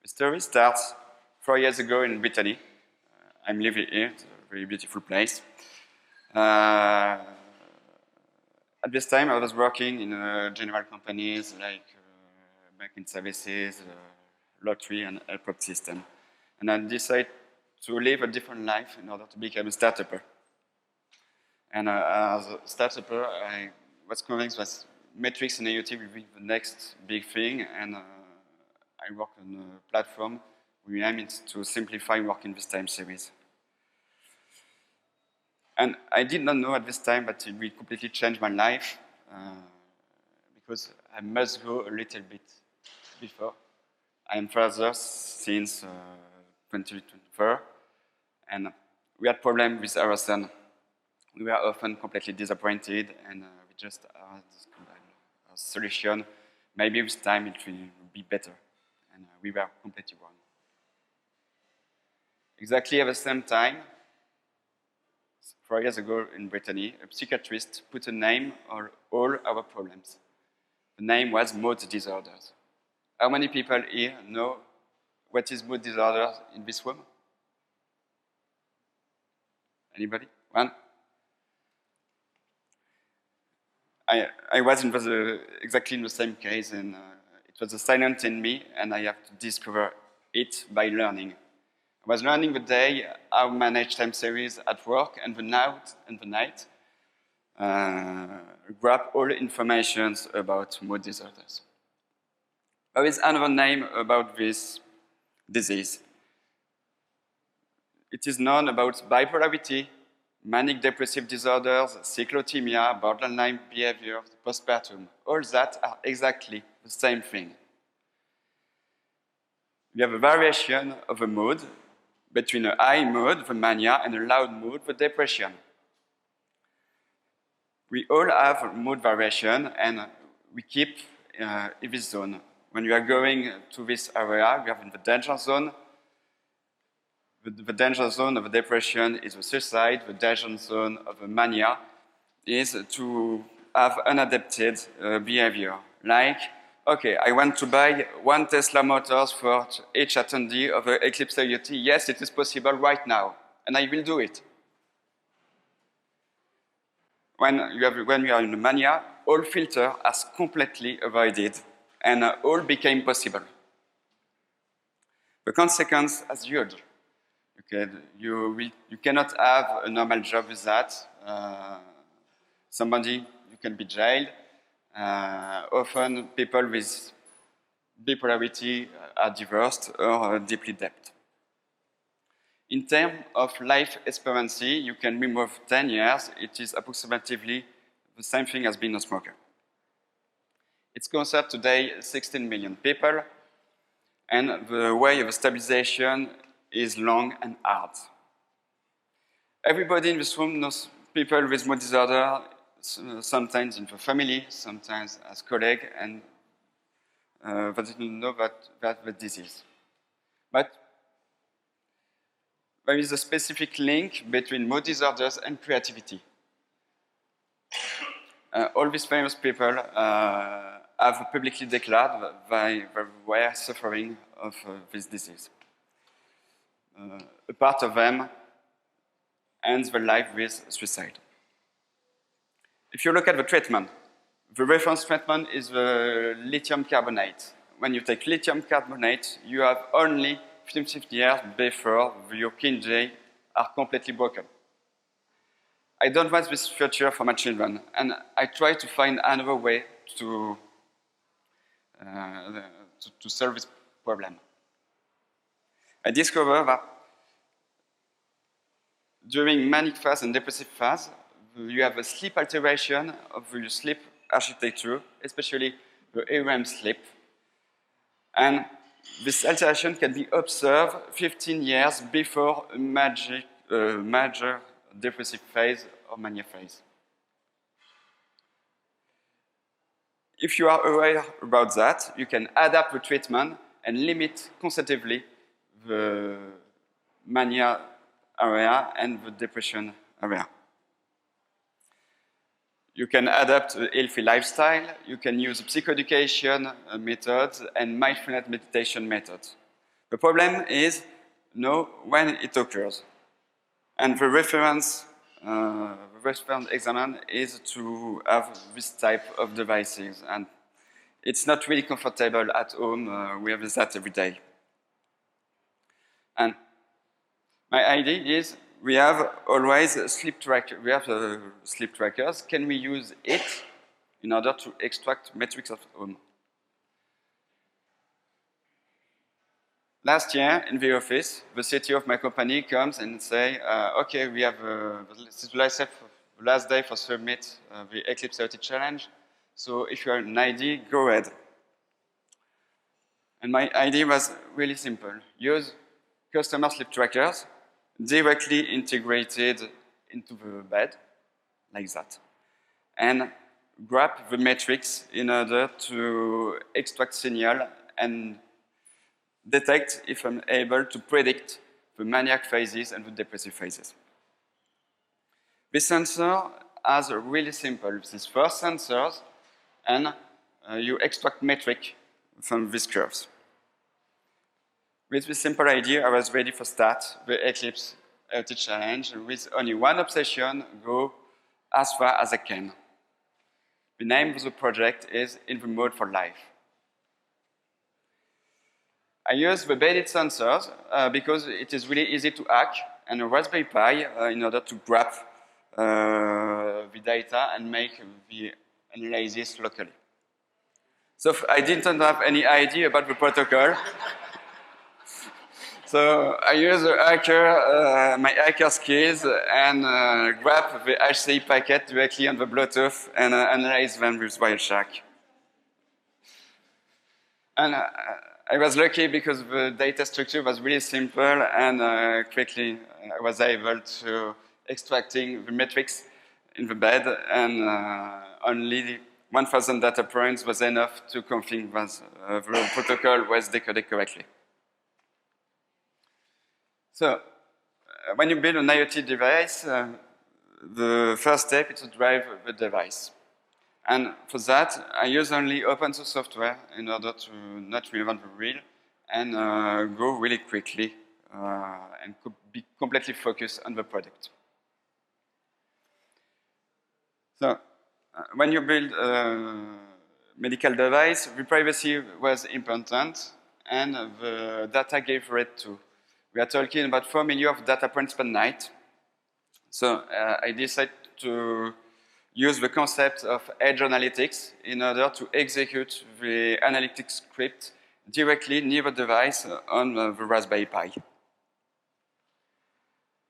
The story starts 4 years ago in Brittany. I'm living here, it's a very beautiful place. At this time, I was working in general companies like banking services, lottery, and airport system. And I decided to live a different life in order to become a startupper. And as a startupper, I was convinced that metrics and IoT will be the next big thing, and I work on a platform we aim it to simplify work in this time series. And I did not know at this time that it will completely change my life, because I must go a little bit before. I am father since 2024, and we had problems with our son. We were often completely disappointed, and we just had a solution. Maybe with time it will be better, and we were completely wrong. Exactly at the same time, 4 years ago in Brittany, a psychiatrist put a name on all our problems. The name was mood disorders. How many people here know what is mood disorders in this room? Anybody? One? I was exactly in the same case, and it was a silence in me, and I have to discover it by learning. I was learning the day how to manage time series at work, and the night grab all information about mood disorders. There is another name about this disease. It is known about bipolarity, manic depressive disorders, cyclothymia, borderline behavior, postpartum. All that are exactly the same thing. We have a variation of a mood between a high mood, the mania, and a loud mood, the depression. We all have mood variation, and we keep in this zone. When you are going to this area, we are in the danger zone. The danger zone of a depression is the suicide. The danger zone of a mania is to have unadapted behavior. Like, okay, I want to buy 1 Tesla Motors for each attendee of the Eclipse IoT. Yes, it is possible right now, and I will do it. When you are in a mania, all filters are completely avoided, and all became possible. The consequence is huge. Okay, you cannot have a normal job with that. You can be jailed. Often people with bipolarity are divorced or deeply debt. In terms of life expectancy, you can remove 10 years. It is approximately the same thing as being a smoker. It's considered today 16 million people, and the way of stabilization is long and hard. Everybody in this room knows people with mood disorder, sometimes in the family, sometimes as colleagues, and they didn't know that the disease. But there is a specific link between mood disorders and creativity. All these famous people have publicly declared that they were suffering of this disease. A part of them ends their life with suicide. If you look at the treatment, the reference treatment is the lithium carbonate. When you take lithium carbonate, you have only 50 years before your kidneys are completely broken. I don't want this future for my children, and I try to find another way to solve this problem. I discovered that during manic phase and depressive phase, you have a sleep alteration of your sleep architecture, especially the REM sleep. And this alteration can be observed 15 years before a major depressive phase or mania phase. If you are aware about that, you can adapt the treatment and limit consecutively the mania area and the depression area. You can adapt a healthy lifestyle, you can use psychoeducation methods and mindfulness meditation methods. The problem is know when it occurs. And the reference example is to have this type of devices. And it's not really comfortable at home. We have that every day. And my idea is we have always a sleep tracker. We have sleep trackers. Can we use it in order to extract metrics at home? Last year in the office, the CTO of my company comes and say, okay, we have this is the last day for submit the Eclipse IoT challenge. So if you have an ID, go ahead. And my idea was really simple. Use customer sleep trackers directly integrated into the bed, like that. And grab the metrics in order to extract signal and detect if I'm able to predict the maniac phases and the depressive phases. This sensor has a really simple, these first sensors, and you extract metric from these curves. With this simple idea, I was ready for start the Eclipse IoT challenge with only one obsession, go as far as I can. The name of the project is InTheMoodForLife. I use the embedded sensors because it is really easy to hack, and a Raspberry Pi in order to grab the data and make the analysis locally. So I didn't have any idea about the protocol. So I use my hacker skills and grab the HCI packet directly on the Bluetooth and analyze them with Wireshark. And I was lucky because the data structure was really simple, and quickly I was able to extracting the metrics in the bed, and only 1,000 data points was enough to confirm that the protocol was decoded correctly. So, when you build an IoT device, the first step is to drive the device. And for that, I use only open source software in order to not reinvent the wheel and go really quickly and be completely focused on the product. So, when you build a medical device, the privacy was important, and the data gave rate too. We are talking about 4 million of data points per night. So I decided to use the concept of edge analytics in order to execute the analytics script directly near the device on the Raspberry Pi.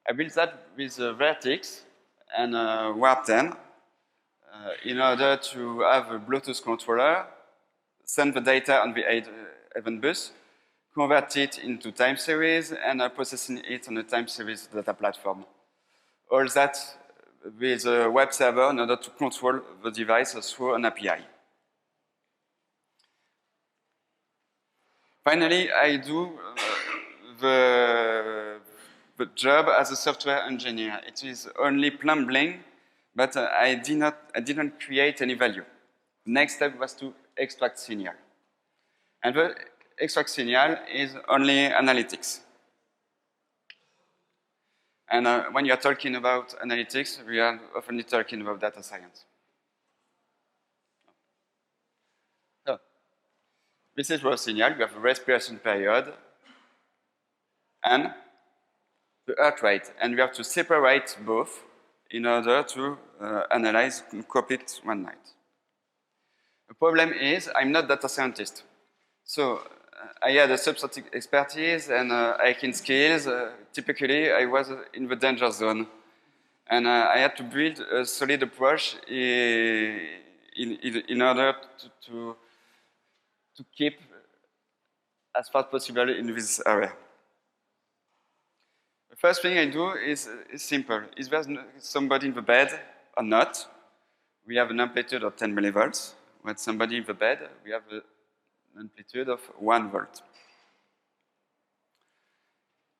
I built that with Vert.x and Warp10 in order to have a Bluetooth controller, send the data on the event bus, convert it into time series, and processing it on a time series data platform. All that with a web server in order to control the device through an API. Finally, I do the job as a software engineer. It is only plumbing, but I didn't create any value. The next step was to extract signal. And the extract signal is only analytics. And when you are talking about analytics, we are often talking about data science. So, this is raw signal. We have a respiration period and the heart rate. And we have to separate both in order to analyze and copy it one night. The problem is I'm not a data scientist. So I had a substantive expertise and hacking skills. Typically, I was in the danger zone. And I had to build a solid approach in order to keep as far as possible in this area. The first thing I do is simple. Is there somebody in the bed or not? We have an amplitude of 10 millivolts. When somebody in the bed, we have an amplitude of 1 volt.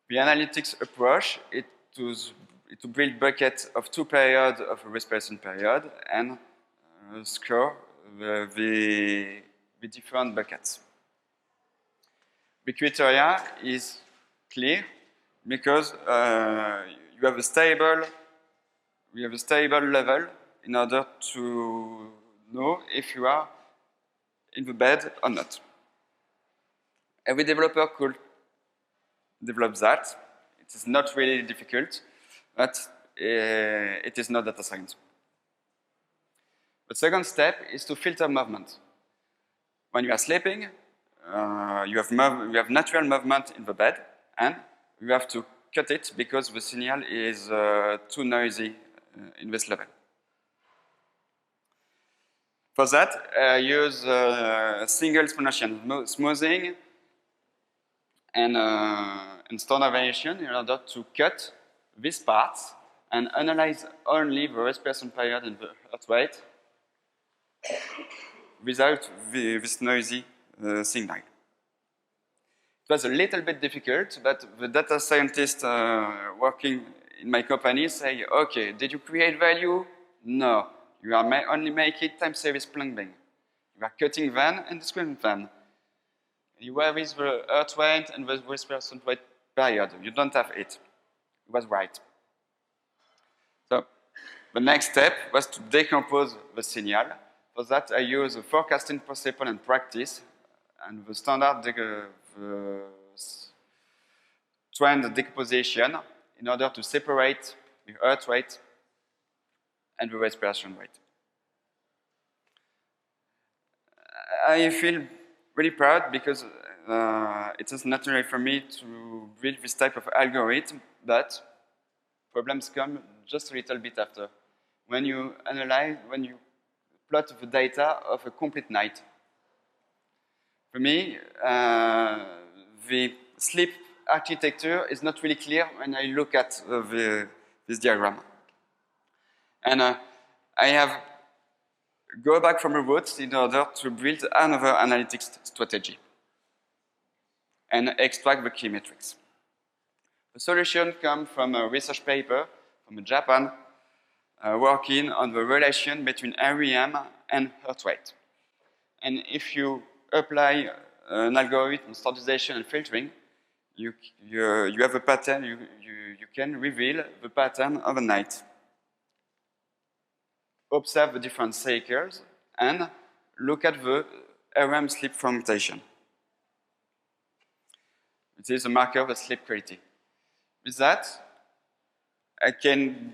The analytics approach is to build buckets of 2 periods of a respiration period and score the different buckets. the criteria is clear because you have a stable level in order to know if you are in the bed or not. Every developer could develop that. It is not really difficult, but it is not data science. The second step is to filter movement. When you are sleeping, you have natural movement in the bed, and you have to cut it because the signal is too noisy in this level. For that, I use single explanation smoothing and standardization in order to cut these parts and analyze only the respiration period and the heart rate without this noisy signal. It was a little bit difficult, but the data scientists working in my company say, okay, did you create value? No. You are only making time series plumbing. You are cutting them and describing them. You have is the heart rate and the respiration rate period. You don't have it. It was right. So the next step was to decompose the signal. For that, I use a forecasting principle and practice, and the standard trend decomposition in order to separate the heart rate and the respiration rate. I feel really proud because it is natural for me to build this type of algorithm, but problems come just a little bit after. When you plot the data of a complete night. For me, the sleep architecture is not really clear when I look at this diagram. And I have go back from the roots in order to build another analytics strategy and extract the key metrics. The solution comes from a research paper from Japan working on the relation between REM and heart rate. And if you apply an algorithm, standardization and filtering, you have a pattern, you can reveal the pattern of a night. Observe the different cycles and look at the REM sleep fragmentation. It is a marker of sleep quality. With that, I can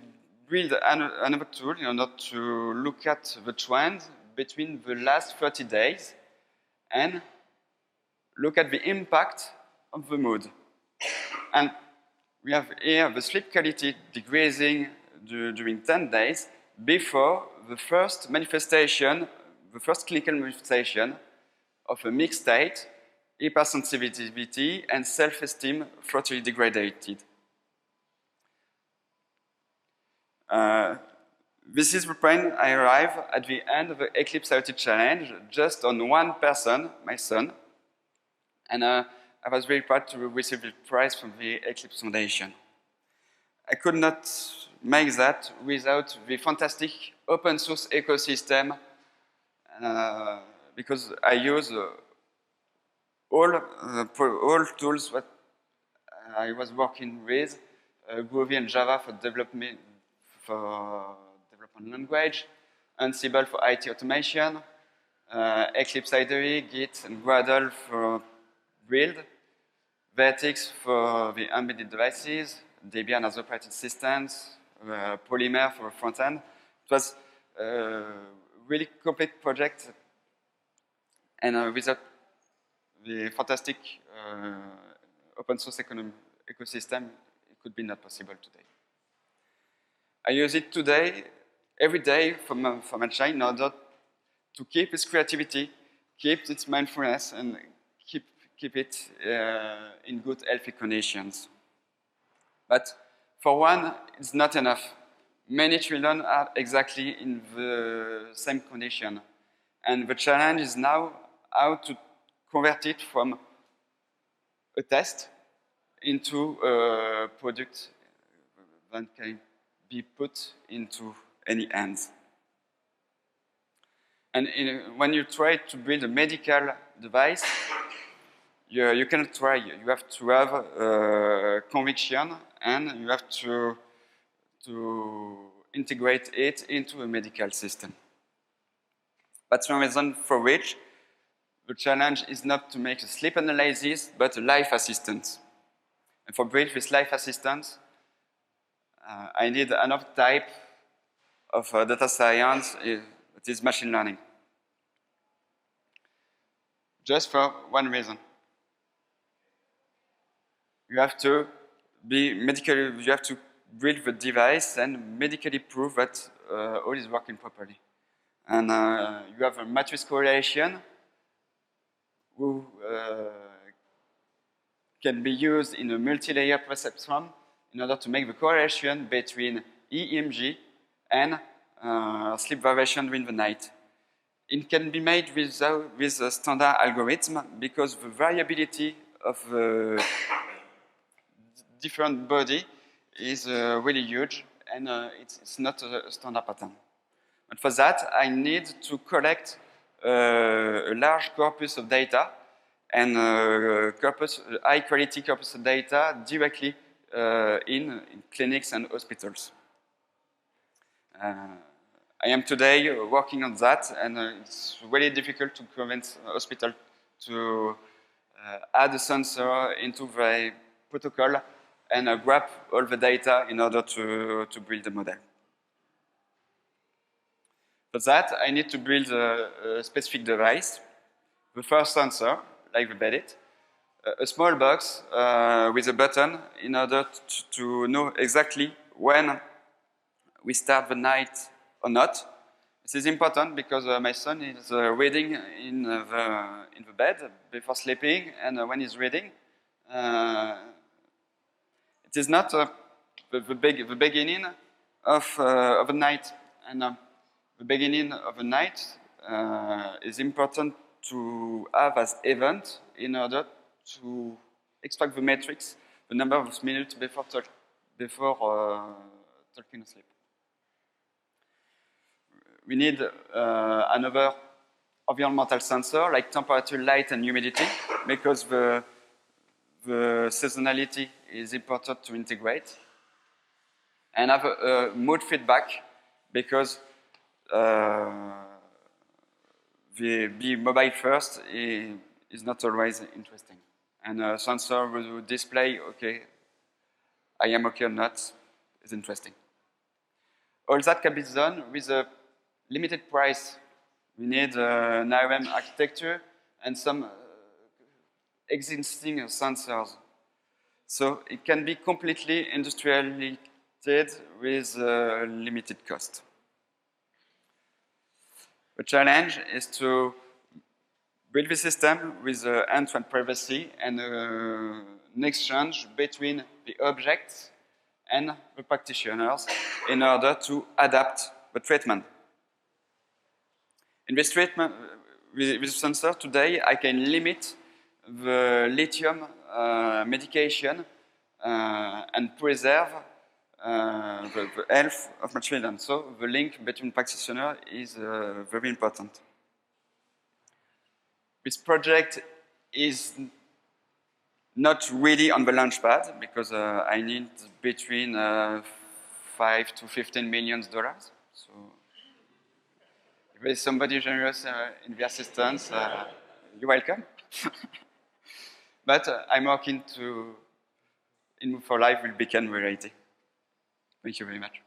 build another tool in order to look at the trend between the last 30 days and look at the impact of the mood. And we have here the sleep quality decreasing during 10 days before the first manifestation, the first clinical manifestation of a mixed state, hypersensitivity, and self-esteem totally degraded. This is the point I arrived at the end of the Eclipse IoT challenge, just on one person, my son, and I was very proud to receive the prize from the Eclipse Foundation. I could not make that without the fantastic open source ecosystem because I use all tools that I was working with, Groovy and Java for development language, Ansible for IT automation, Eclipse IDE, Git, and Gradle for build, Vert.x for the embedded devices, Debian as operating systems, Polymer for front end. It was a really complete project, and without the fantastic open source ecosystem, it could be not possible today. I use it today, every day for my child in order to keep its creativity, keep its mindfulness, and keep it in good, healthy conditions. But for one, it's not enough. Many children are exactly in the same condition. And the challenge is now how to convert it from a test into a product that can be put into any hands. And when you try to build a medical device, you cannot try. You have to have conviction, and you have to integrate it into a medical system. That's one reason for which the challenge is not to make a sleep analysis, but a life assistant. And for build this life assistant, I need another type of data science, that is machine learning. Just for one reason. You have to be medically, you have to build the device and medically prove that all is working properly. And you have a matrix correlation who can be used in a multi-layer perceptron in order to make the correlation between EMG and sleep variation during the night. It can be made with a standard algorithm because the variability of the different body is really huge, and it's not a standard pattern. But for that, I need to collect a large corpus of data and high quality corpus of data directly in clinics and hospitals. I am today working on that, and it's really difficult to convince a hospital to add a sensor into the protocol and grab all the data in order to build a model. For that, I need to build a specific device. The first sensor, like the Bed-It, a small box with a button in order to know exactly when we start the night or not. This is important because my son is reading in the bed before sleeping, and when he's reading, it is not the beginning of the night. And the beginning of the night is important to have as event in order to extract the matrix, the number of minutes before talking asleep. We need another environmental sensor like temperature, light, and humidity, because the seasonality is important to integrate. And have a mood feedback, because the mobile first is not always interesting. And a sensor will display, okay, I am okay or not, is interesting. All that can be done with a limited price. We need an ARM architecture and some existing sensors. So it can be completely industrialized with limited cost. The challenge is to build the system with end-to-end privacy and an exchange between the objects and the practitioners in order to adapt the treatment. In this treatment, with the sensor today, I can limit the lithium medication and preserve the health of my children. So the link between practitioners is very important. This project is not really on the launch pad, because I need between $5 to $15 million. So if there is somebody generous in the assistance, you're welcome. But I'm working to InTheMoodForLife will become reality. Thank you very much.